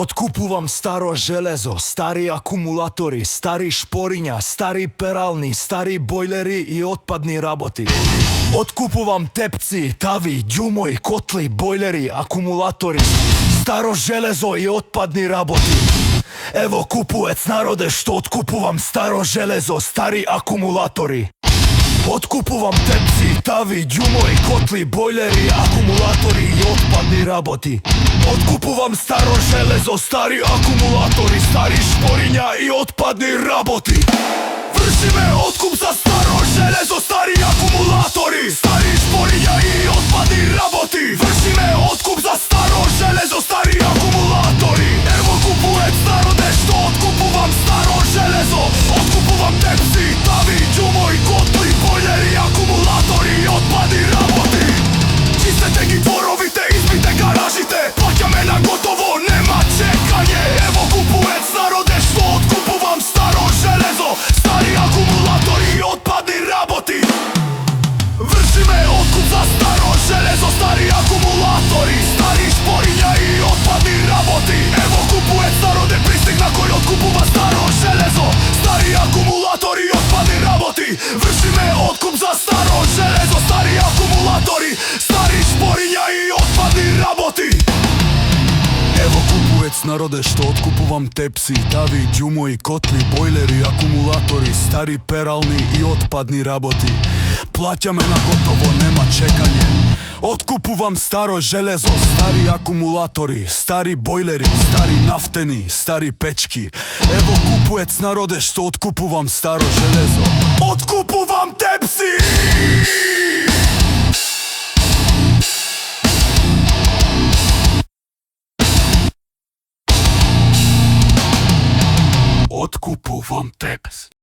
Откупувам старо железо, стари акумулатори, стари шпориња, стари перални, стари бойлери и отпадни работи. Откупувам тепци, тави, ѓумои, котли, бойлери, акумулатори, старо железо и отпадни работи. Ево купуец народе што откупувам старо железо, стари акумулатори. Откупувам тепци, тави, ѓумои, котли, бойлери, акумулатори и отпадни работи. Откупувам старо железо, стари акумулатори, стари шпориња и отпадни работи. Вршиме откуп за старо железо, стари акумулатори, стари шпориња и отпадни работи. Вршиме откуп за старо железо, стари акумулатори. Ево купуец народе што откупувам старо железо. Откупувам тепци, тави, ѓумои, котли, бойлери, акумулатори и отпадни работи. Чистете ги дворовите, избите гаражите, плаќаме на готово, нема чекање. Ево купуец народе што откупувам старо железо, стари акумулатори и отпадни работи. Вршиме откуп за старо железо, стари акумулатори, стари шпориња и отпадни работи. Ево купуец народе пристигна кој откупува старо железо, стари акумулатори и отпадни работи. Вршиме откуп за старо железо, стари акумулатори, стари шпориња и отпадни работи. Ево купуец народе што откупувам тепси, тави, ѓумои, котли, бойлери, акумулатори, стари перални и отпадни работи. Плаќаме на готово, нема чекање. Откупувам старо железо, стари акумулатори, стари бойлери, стари нафтени, стари печки. Ево купуец народе што откупувам старо железо. Откупувам тепси! Откупувам тепси.